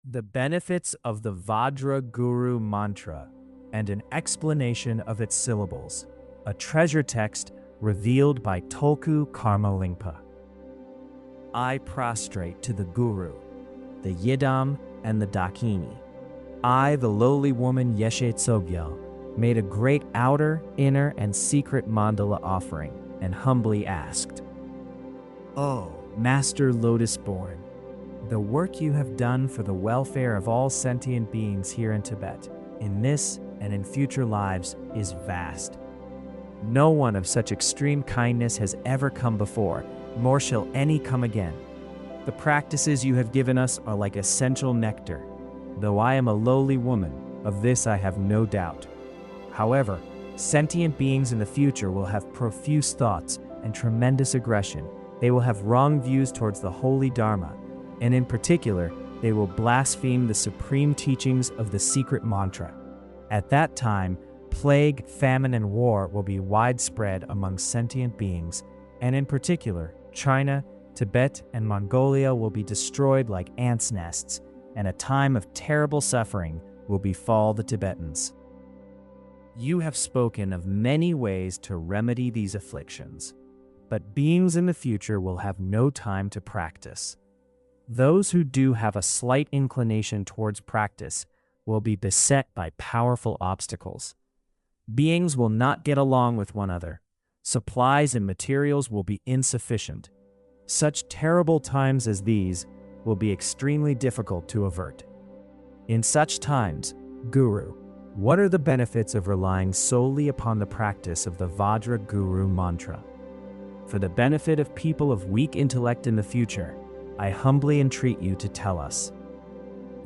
The benefits of the Vajra Guru mantra and an explanation of its syllables, a treasure text revealed by Tulku Karma Lingpa. I prostrate to the Guru, the Yidam and the Dakini. I, the lowly woman Yeshe Tsogyal, made a great outer, inner, and secret mandala offering and humbly asked, "O Master Lotus Born, the work you have done for the welfare of all sentient beings here in Tibet, in this and in future lives, is vast. No one of such extreme kindness has ever come before, nor shall any come again. The practices you have given us are like essential nectar. Though I am a lowly woman, of this I have no doubt. However, sentient beings in the future will have profuse thoughts and tremendous aggression. They will have wrong views towards the holy Dharma, and in particular, they will blaspheme the supreme teachings of the secret mantra. At that time, plague, famine, and war will be widespread among sentient beings, and in particular, China, Tibet, and Mongolia will be destroyed like ants' nests, and a time of terrible suffering will befall the Tibetans. You have spoken of many ways to remedy these afflictions, but beings in the future will have no time to practice. Those who do have a slight inclination towards practice will be beset by powerful obstacles. Beings will not get along with one another. Supplies and materials will be insufficient. Such terrible times as these will be extremely difficult to avert. In such times, Guru, what are the benefits of relying solely upon the practice of the Vajra Guru mantra? For the benefit of people of weak intellect in the future, I humbly entreat you to tell us.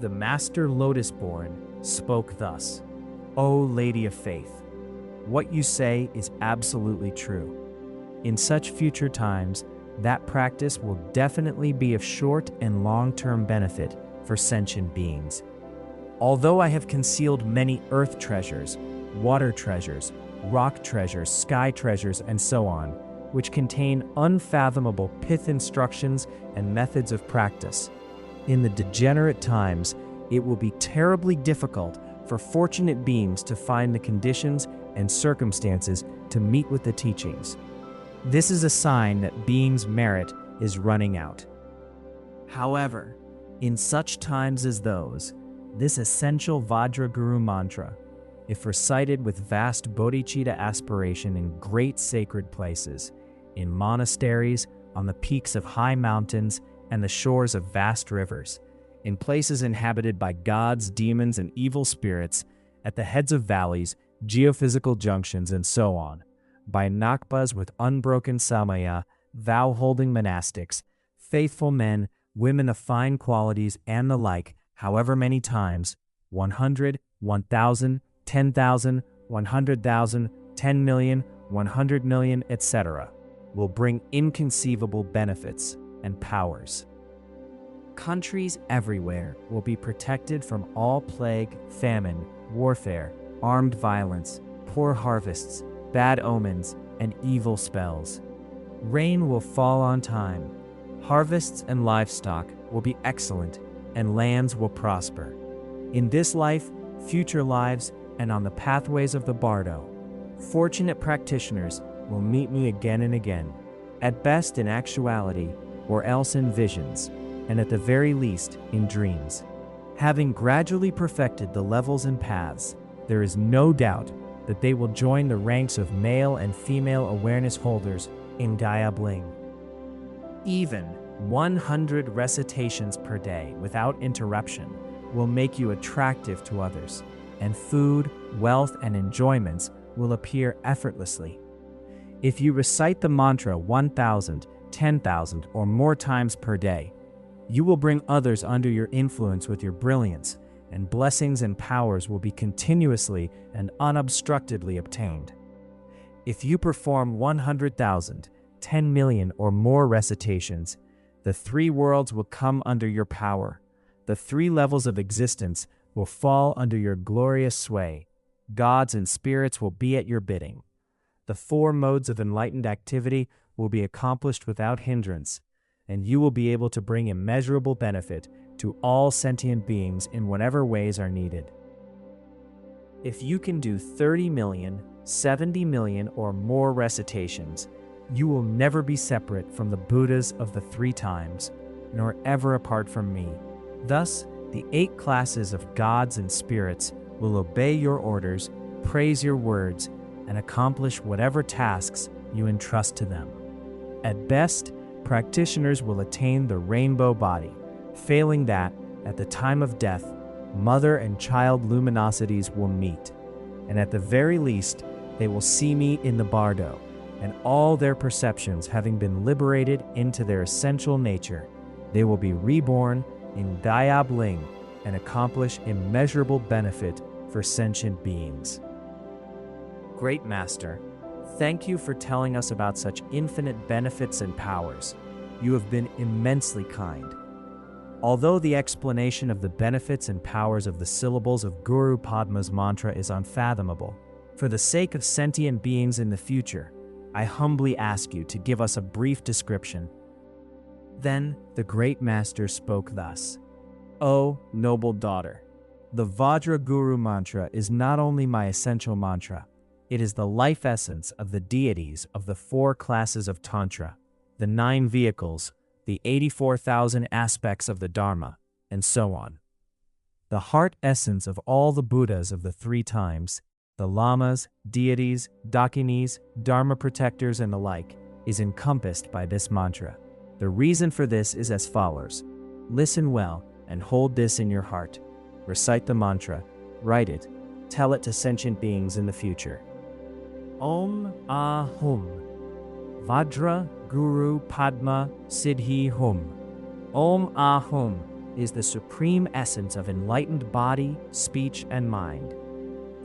The Master Lotus Born spoke thus, O Lady of Faith, what you say is absolutely true. In such future times, that practice will definitely be of short and long-term benefit for sentient beings. Although I have concealed many earth treasures, water treasures, rock treasures, sky treasures, and so on, which contain unfathomable pith instructions and methods of practice, in the degenerate times, it will be terribly difficult for fortunate beings to find the conditions and circumstances to meet with the teachings. This is a sign that beings' merit is running out. However, in such times as those, this essential Vajra Guru mantra, if recited with vast bodhicitta aspiration in great sacred places, in monasteries, on the peaks of high mountains, and the shores of vast rivers, in places inhabited by gods, demons, and evil spirits, at the heads of valleys, geophysical junctions, and so on, by ngakpas with unbroken samaya, vow-holding monastics, faithful men, women of fine qualities, and the like, however many times, 100, 1,000, 10,000, 100,000, 10 million, 100 million, etc., will bring inconceivable benefits and powers. Countries everywhere will be protected from all plague, famine, warfare, armed violence, poor harvests, bad omens, and evil spells. Rain will fall on time. Harvests and livestock will be excellent, and lands will prosper. In this life, future lives, and on the pathways of the bardo, fortunate practitioners will meet me again and again, at best in actuality, or else in visions, and at the very least in dreams. Having gradually perfected the levels and paths, there is no doubt that they will join the ranks of male and female awareness holders in Ngayab Ling. Even 100 recitations per day without interruption will make you attractive to others, and food, wealth, and enjoyments will appear effortlessly. If you recite the mantra 1,000, 10,000, or more times per day, you will bring others under your influence with your brilliance, and blessings and powers will be continuously and unobstructedly obtained. If you perform 100,000, 10 million, or more recitations, the three worlds will come under your power. The three levels of existence will fall under your glorious sway. Gods and spirits will be at your bidding. The four modes of enlightened activity will be accomplished without hindrance, and you will be able to bring immeasurable benefit to all sentient beings in whatever ways are needed. If you can do 30 million, 70 million, or more recitations, you will never be separate from the Buddhas of the three times, nor ever apart from me. Thus, the 8 classes of gods and spirits will obey your orders, praise your words, and accomplish whatever tasks you entrust to them. At best, practitioners will attain the rainbow body. Failing that, at the time of death, mother and child luminosities will meet, and at the very least, they will see me in the bardo, and all their perceptions having been liberated into their essential nature, they will be reborn in Ngayab Ling and accomplish immeasurable benefit for sentient beings. Great Master, thank you for telling us about such infinite benefits and powers. You have been immensely kind. Although the explanation of the benefits and powers of the syllables of Guru Padma's mantra is unfathomable, for the sake of sentient beings in the future, I humbly ask you to give us a brief description. Then the great master spoke thus: O noble daughter, the Vajra Guru mantra is not only my essential mantra, it is the life essence of the deities of the 4 classes of Tantra, the 9 vehicles, the 84,000 aspects of the Dharma, and so on. The heart essence of all the Buddhas of the 3 times, the lamas, deities, dakinis, Dharma protectors, and the like, is encompassed by this mantra. The reason for this is as follows. Listen well and hold this in your heart. Recite the mantra, write it, tell it to sentient beings in the future. Om Ahum Vajra Guru Padma Siddhi Hum. Om Ahum is the supreme essence of enlightened body, speech, and mind.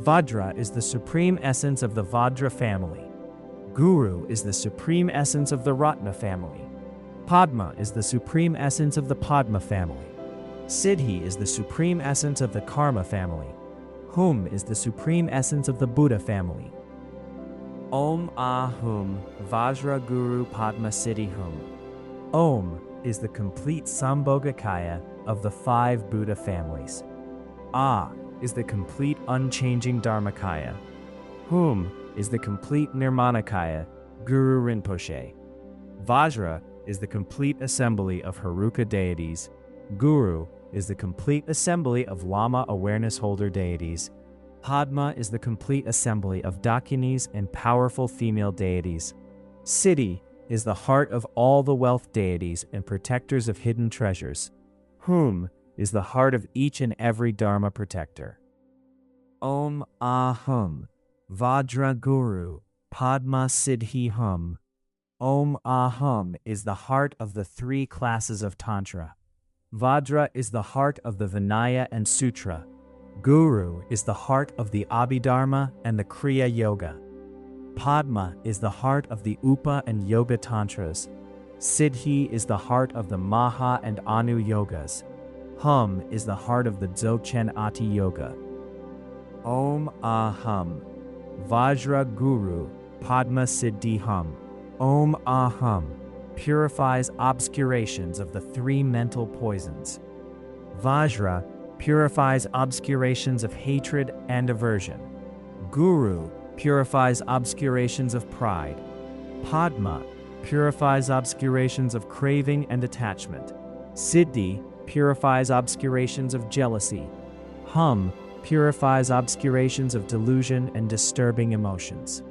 Vajra is the supreme essence of the Vajra family. Guru is the supreme essence of the Ratna family. Padma is the supreme essence of the Padma family. Siddhi is the supreme essence of the Karma family. Hum is the supreme essence of the Buddha family. Om Ahum Vajra Guru Padma Siddhi Hum. Om is the complete Sambhogakaya of the 5 Buddha families. Ah is the complete unchanging Dharmakaya. Hum is the complete Nirmanakaya, Guru Rinpoche. Vajra is the complete assembly of Haruka deities. Guru is the complete assembly of Lama awareness holder deities. Padma is the complete assembly of Dakinis and powerful female deities. Siddhi is the heart of all the wealth deities and protectors of hidden treasures. Hum is the heart of each and every Dharma protector. Om Ahum Vajra Guru Padma Siddhi Hum. Om Ahum is the heart of the 3 classes of Tantra. Vajra is the heart of the Vinaya and Sutra. Guru is the heart of the Abhidharma and the Kriya Yoga. Padma is the heart of the Upa and Yoga Tantras. Siddhi is the heart of the Maha and Anu Yogas. Hum is the heart of the Dzogchen Ati Yoga. Om Ahum Vajra Guru Padma Siddhi Hum. Om Ahum purifies obscurations of the 3 mental poisons. Vajra purifies obscurations of hatred and aversion. Guru purifies obscurations of pride. Padma purifies obscurations of craving and attachment. Siddhi purifies obscurations of jealousy. Hum purifies obscurations of delusion and disturbing emotions.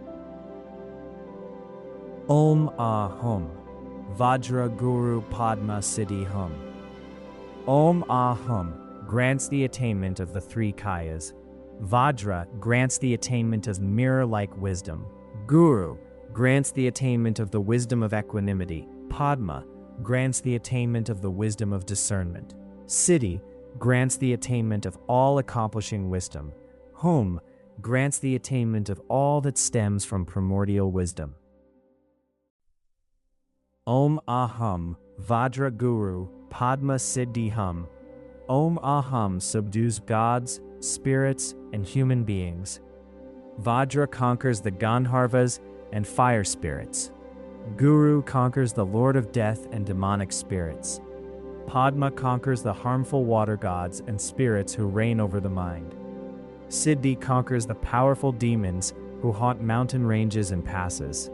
Om Ahum Vajra Guru Padma Siddhi Hum. Om Ahum grants the attainment of the 3 kayas. Vajra grants the attainment of mirror-like wisdom. Guru grants the attainment of the wisdom of equanimity. Padma grants the attainment of the wisdom of discernment. Siddhi grants the attainment of all-accomplishing wisdom. Hum grants the attainment of all that stems from primordial wisdom. Om Ahum Vajra Guru Padma Siddhi Hum. Om Ahum subdues gods, spirits, and human beings. Vajra conquers the Gandharvas and fire spirits. Guru conquers the Lord of Death and demonic spirits. Padma conquers the harmful water gods and spirits who reign over the mind. Siddhi conquers the powerful demons who haunt mountain ranges and passes.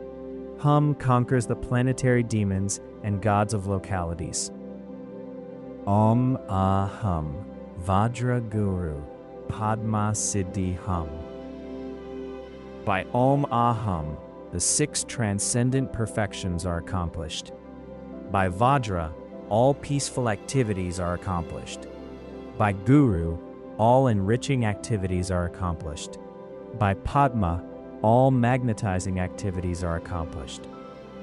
Hum conquers the planetary demons and gods of localities. Om Ahum, Vajra Guru, Padma Siddhi Hum. By Om Ahum, the 6 transcendent perfections are accomplished. By Vajra, all peaceful activities are accomplished. By Guru, all enriching activities are accomplished. By Padma, all magnetizing activities are accomplished.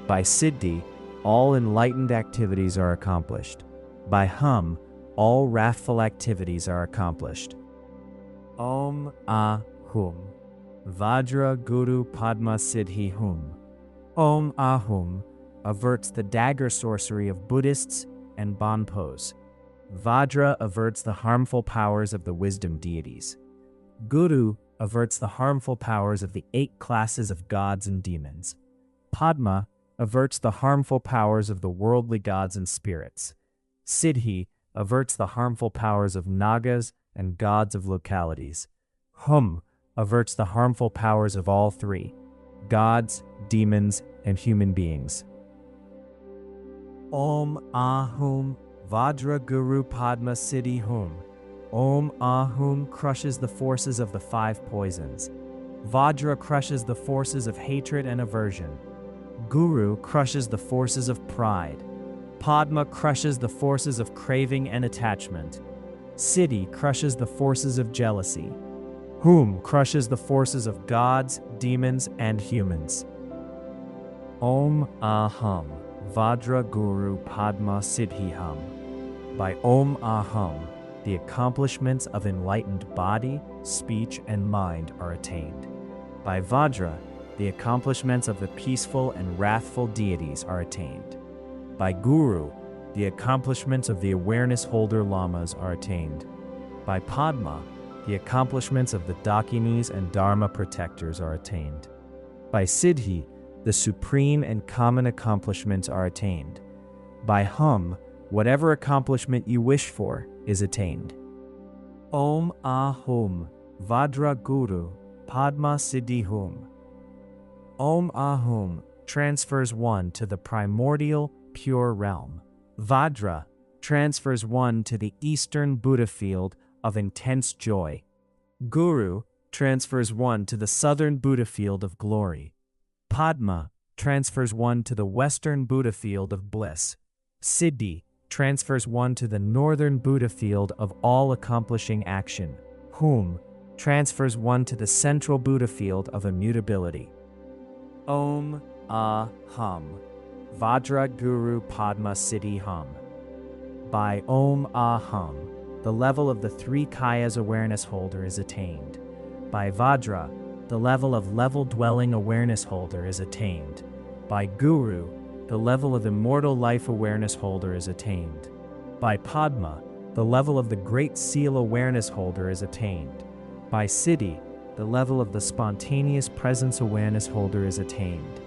By Siddhi, all enlightened activities are accomplished. By Hum, all wrathful activities are accomplished. Om Ahum, Vajra Guru Padma Siddhi Hum. Om Ahum averts the dagger sorcery of Buddhists and Bonpos. Vajra averts the harmful powers of the wisdom deities. Guru averts the harmful powers of the 8 classes of gods and demons. Padma averts the harmful powers of the worldly gods and spirits. Siddhi averts the harmful powers of nagas and gods of localities. Hum averts the harmful powers of all 3, gods, demons, and human beings. Om Ahum, Vajra Guru Padma Siddhi Hum. Om Ahum crushes the forces of the 5 poisons. Vajra crushes the forces of hatred and aversion. Guru crushes the forces of pride. Padma crushes the forces of craving and attachment. Siddhi crushes the forces of jealousy. Hum crushes the forces of gods, demons, and humans. Om Ahum, Vajra Guru Padma Siddhi Hum. By Om Ahum, the accomplishments of enlightened body, speech, and mind are attained. By Vajra, the accomplishments of the peaceful and wrathful deities are attained. By Guru, the accomplishments of the awareness holder lamas are attained. By Padma, the accomplishments of the Dakinis and Dharma protectors are attained. By Siddhi, the supreme and common accomplishments are attained. By Hum, whatever accomplishment you wish for is attained. Om Ahum, Vajra Guru, Padma Siddhi Hum. Om Ahum transfers one to the primordial, pure realm. Vajra transfers one to the eastern Buddha field of intense joy. Guru transfers one to the southern Buddha field of glory. Padma transfers one to the western Buddha field of bliss. Siddhi transfers one to the northern Buddha field of all-accomplishing action. Hum transfers one to the central Buddha field of immutability. Om Ahum, Vajra Guru Padma Siddhi Hum. By Om Ahum, the level of the 3 Kayas awareness holder is attained. By Vajra, the level of level-dwelling awareness holder is attained. By Guru, the level of immortal life awareness holder is attained. By Padma, the level of the Great Seal awareness holder is attained. By Siddhi, the level of the spontaneous presence awareness holder is attained.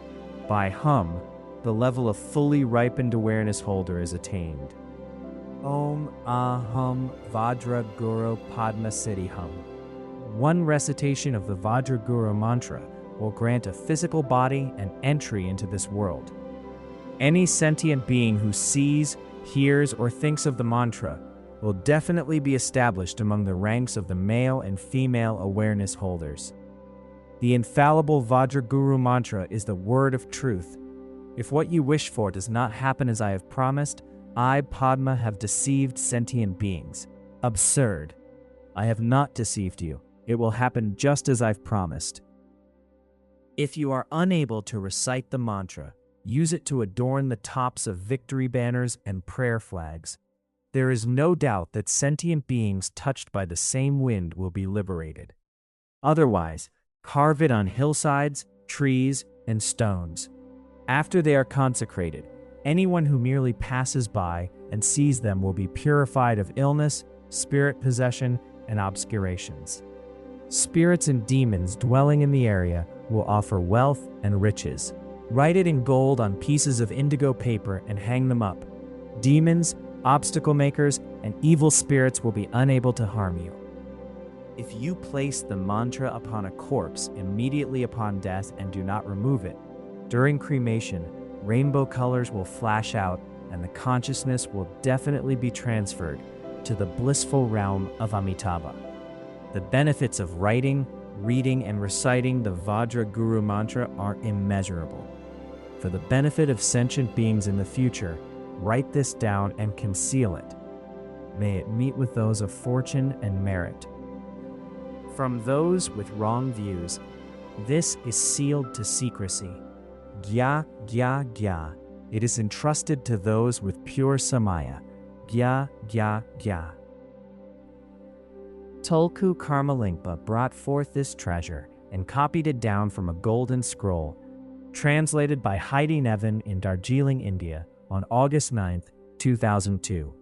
By Hum, the level of fully ripened awareness holder is attained. Om Ahum Vajra Guru Padma Siddhi Hum. One recitation of the Vajra Guru mantra will grant a physical body and entry into this world. Any sentient being who sees, hears, or thinks of the mantra will definitely be established among the ranks of the male and female awareness holders. The infallible Vajra Guru mantra is the word of truth. If what you wish for does not happen as I have promised, I, Padma, have deceived sentient beings. Absurd. I have not deceived you. It will happen just as I've promised. If you are unable to recite the mantra, use it to adorn the tops of victory banners and prayer flags. There is no doubt that sentient beings touched by the same wind will be liberated. Otherwise, carve it on hillsides, trees, and stones. After they are consecrated, anyone who merely passes by and sees them will be purified of illness, spirit possession, and obscurations. Spirits and demons dwelling in the area will offer wealth and riches. Write it in gold on pieces of indigo paper and hang them up. Demons, Obstacle makers and evil spirits will be unable to harm you. If you place the mantra upon a corpse immediately upon death and do not remove it, during cremation, rainbow colors will flash out and the consciousness will definitely be transferred to the blissful realm of Amitabha. The benefits of writing, reading, and reciting the Vajra Guru mantra are immeasurable. For the benefit of sentient beings in the future, write this down and conceal it. May it meet with those of fortune and merit. From those with wrong views, this is sealed to secrecy. Gya, gya, gya. It is entrusted to those with pure samaya. Gya, gya, gya. Tulku Lingpa brought forth this treasure and copied it down from a golden scroll, translated by Heidi Nevin in Darjeeling, India, on August 9, 2002.